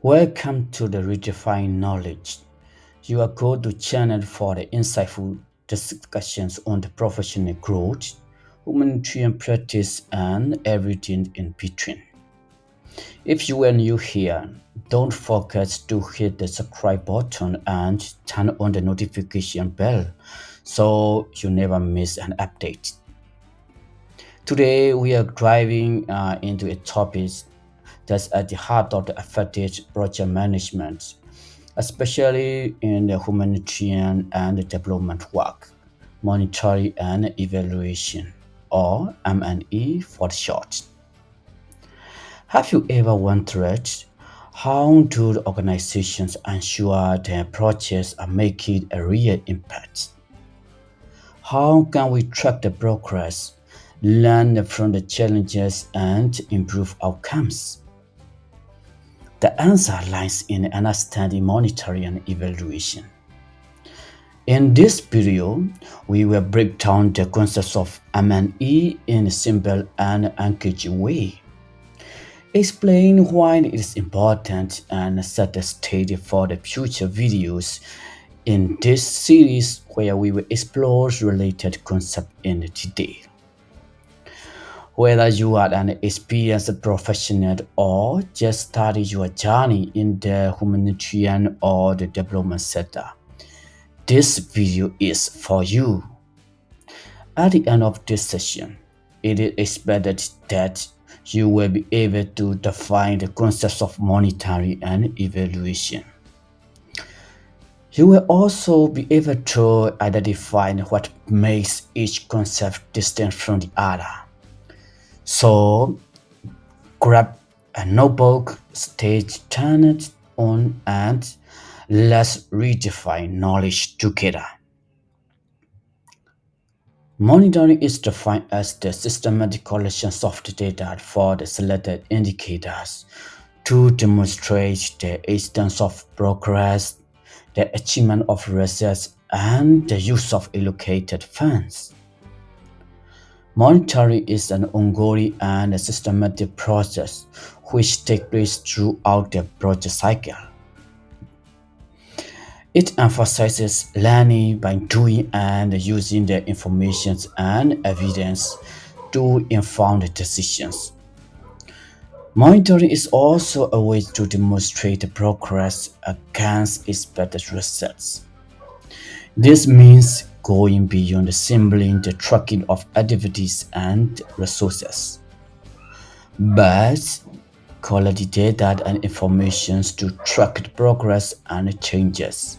Welcome to the Redefined Knowledge. You are go-to channel for the insightful discussions on the professional growth, humanitarian practice, and everything in between. If you are new here, don't forget to hit the subscribe button and turn on the notification bell so you never miss an update. Today, we are diving into a topic that's at the heart of the effective project management, especially in the humanitarian and development work, monitoring and evaluation, or M&E for short. Have you ever wondered how do organizations ensure their projects are making a real impact? How can we track the progress, learn from the challenges, and improve outcomes? The answer lies in understanding monitoring and evaluation. In this video, we will break down the concepts of M&E in a simple and engaging way, explain why it is important, and set the stage for the future videos in this series where we will explore related concepts in detail. Whether you are an experienced professional or just started your journey in the humanitarian or the development sector, this video is for you. At the end of this session, it is expected that you will be able to define the concepts of monitoring and evaluation. You will also be able to identify what makes each concept distinct from the other. So, grab a notebook, stage, turn it on, and let's redefine knowledge together. Monitoring is defined as the systematic collection of the data for the selected indicators to demonstrate the extent of progress, the achievement of results, and the use of allocated funds. Monitoring is an ongoing and systematic process which takes place throughout the project cycle. It emphasizes learning by doing and using the information and evidence to inform the decisions. Monitoring is also a way to demonstrate the progress against expected results. This means going beyond simply the tracking of activities and resources, but quality data and information to track the progress and changes.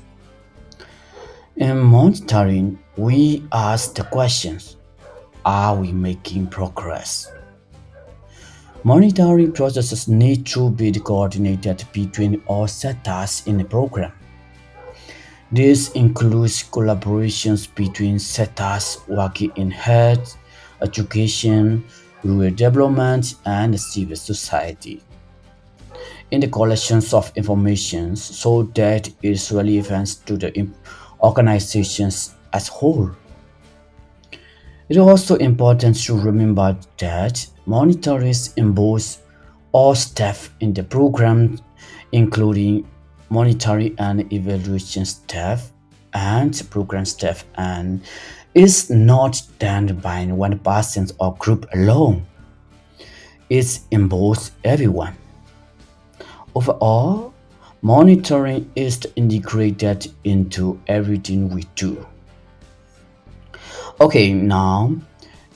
In monitoring, we ask the questions: are we making progress? Monitoring processes need to be coordinated between all sectors in the program. This includes collaborations between sectors working in health, education, rural development, and civil society in the collections of information so that it is relevant to the organizations as whole. It is also important to remember that monitoring involves all staff in the program, including monitoring and evaluation staff and program staff, and is not done by one person or group alone. It involves everyone. Overall, monitoring is integrated into everything we do. Okay, now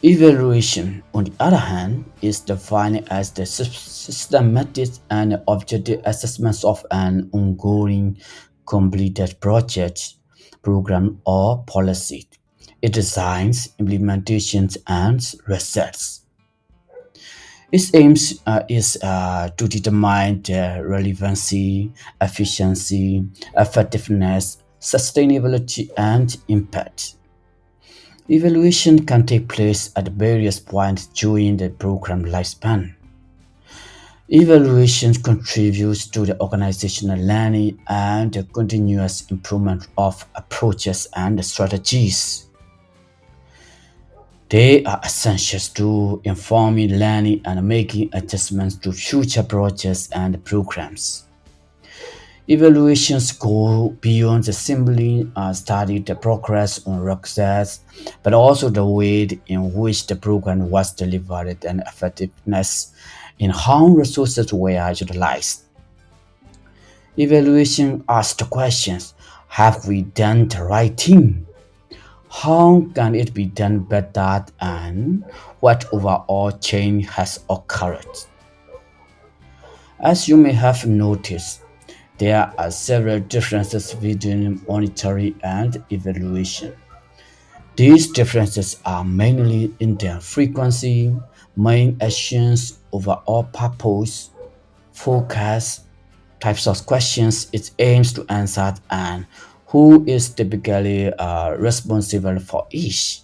evaluation, on the other hand, is defined as the systematic and objective assessment of an ongoing completed project, program, or policy. It designs, implementations, and results. Its aims is to determine the relevancy, efficiency, effectiveness, sustainability, and impact. Evaluation can take place at various points during the program lifespan. Evaluation contributes to the organizational learning and the continuous improvement of approaches and strategies. They are essential to informing learning and making adjustments to future projects and programs. Evaluations go beyond the simply study the progress on success, but also the way in which the program was delivered and effectiveness in how resources were utilized. Evaluation asks the questions: have we done the right thing? How can it be done better? And what overall change has occurred? As you may have noticed, there are several differences between monitoring and evaluation. These differences are mainly in their frequency, main actions, overall purpose, focus, types of questions it aims to answer, and who is typically responsible for each.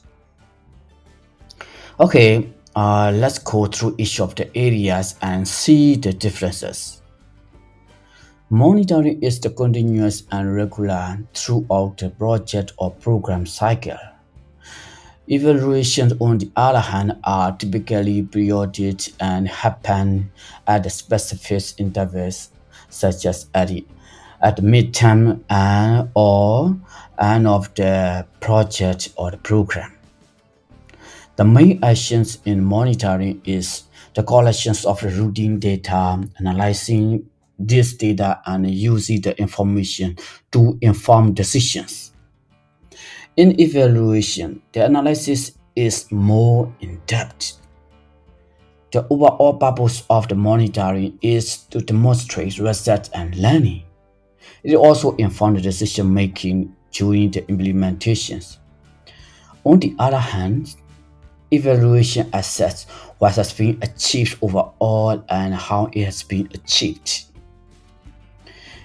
Okay, let's go through each of the areas and see the differences. Monitoring is the continuous and regular throughout the project or program cycle. Evaluations, on the other hand, are typically periodic and happen at specific intervals, such as at midterm and or end of the project or the program. The main actions in monitoring is the collections of the routine data, analyzing this data and using the information to inform decisions. In evaluation, the analysis is more in depth. The overall purpose of the monitoring is to demonstrate research and learning. It also informs decision making during the implementations. On the other hand, evaluation assesses what has been achieved overall and how it has been achieved.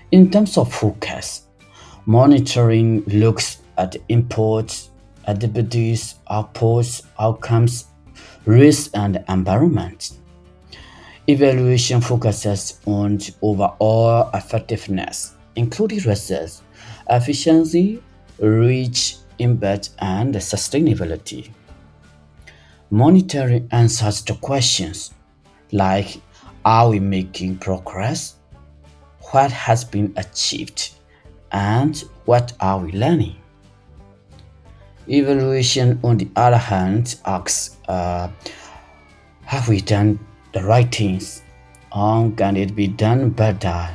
In terms of focus, monitoring looks at the inputs, activities, outputs, outcomes, risk, and environment. Evaluation focuses on overall effectiveness, including research, efficiency, reach, impact, and sustainability. Monitoring answers to questions like: are we making progress? What has been achieved? And what are we learning? Evaluation, on the other hand, asks: have we done the right things? How can it be done better?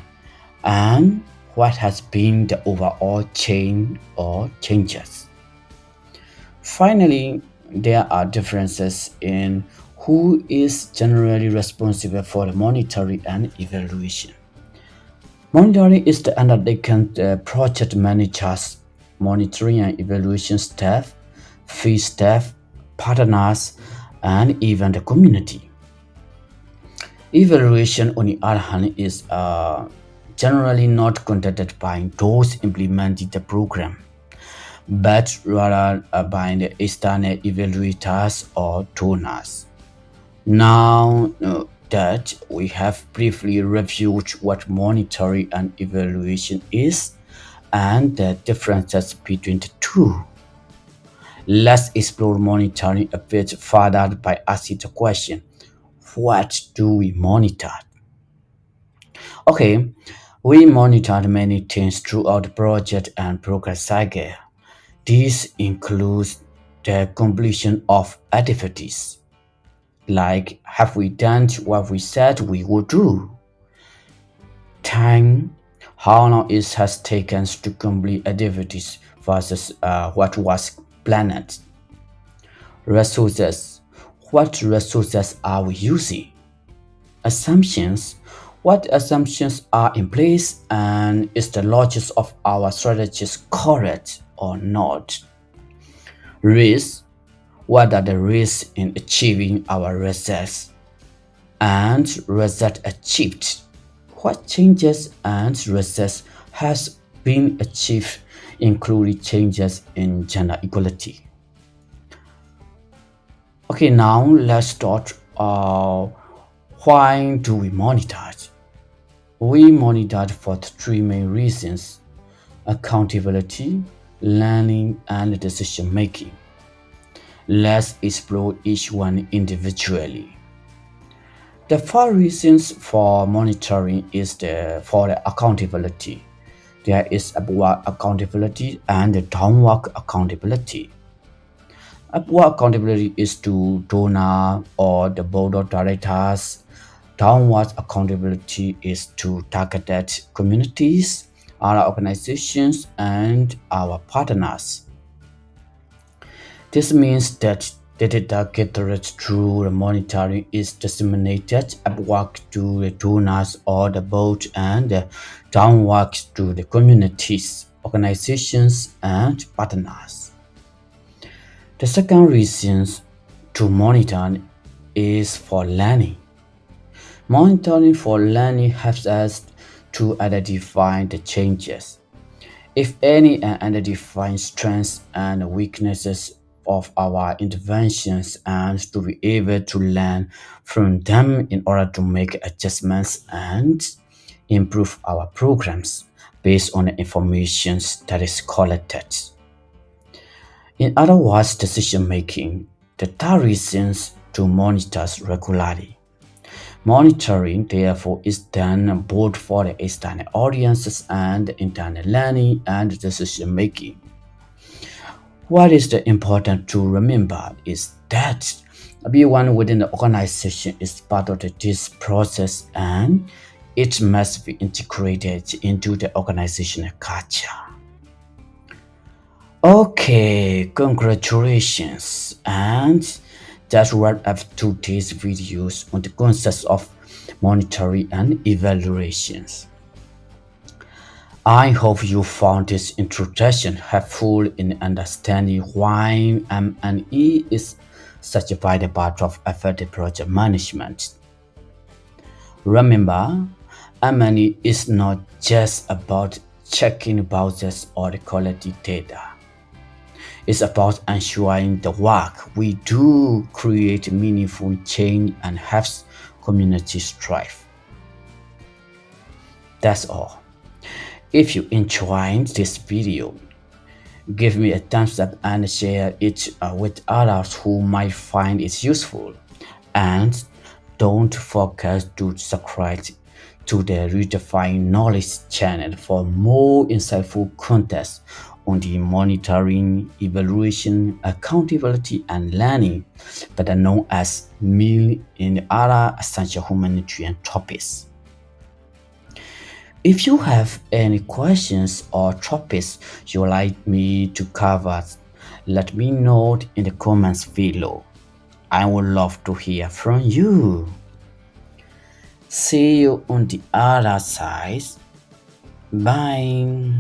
And what has been the overall change or changes? Finally, there are differences in who is generally responsible for the monitoring and evaluation. Monitoring is the undertaken project managers, monitoring and evaluation staff, fee staff, partners, and even the community. Evaluation, on the other hand, is generally not conducted by those implementing the program, but rather by the external evaluators or donors. Now that we have briefly reviewed what monitoring and evaluation is and the differences between the two, let's explore monitoring a bit further by asking the question: what do we monitor? Okay, we monitor many things throughout the project and progress cycle. This includes the completion of activities, like have we done what we said we would do? Time, how long it has taken to complete activities versus what was planned. Resources, what resources are we using? Assumptions, what assumptions are in place and is the logic of our strategies correct or not? Risk, what are the risks in achieving our results? And result achieved, what changes and results has been achieved, including changes in gender equality. Okay, now let's start. Why do we monitor? We monitor for three main reasons: accountability, learning, and decision making. Let's explore each one individually. The four reasons for monitoring is for the accountability. There is upward accountability and downward accountability. Upward accountability is to donor or the board of directors. Downward accountability is to targeted communities, our organizations, and our partners. This means that the data gathered through the monitoring is disseminated upward to the donors or the board and downward to the communities, organizations, and partners. The second reason to monitor is for learning. Monitoring for learning helps us to identify the changes, if any, and identify strengths and weaknesses of our interventions and to be able to learn from them in order to make adjustments and improve our programs based on the information that is collected. In other words, decision making, the third reasons to monitor regularly. Monitoring, therefore, is done both for the external audiences and internal learning and decision making. What is the important to remember is that everyone within the organization is part of this process and it must be integrated into the organizational culture. Okay, congratulations. And that's wrap up today's videos on the concepts of monitoring and evaluations. I hope you found this introduction helpful in understanding why M&E is such a vital part of effective project management. Remember, M&E is not just about checking boxes or collecting data. It's about ensuring the work we do create meaningful change and helps communities thrive. That's all. If you enjoyed this video, give me a thumbs up and share it with others who might find it useful. And don't forget to subscribe to the Redefine Knowledge channel for more insightful content on the monitoring, evaluation, accountability, and learning, better known as MEAL in other essential humanitarian topics. If you have any questions or topics you'd like me to cover, let me know in the comments below. I would love to hear from you. See you on the other side. Bye.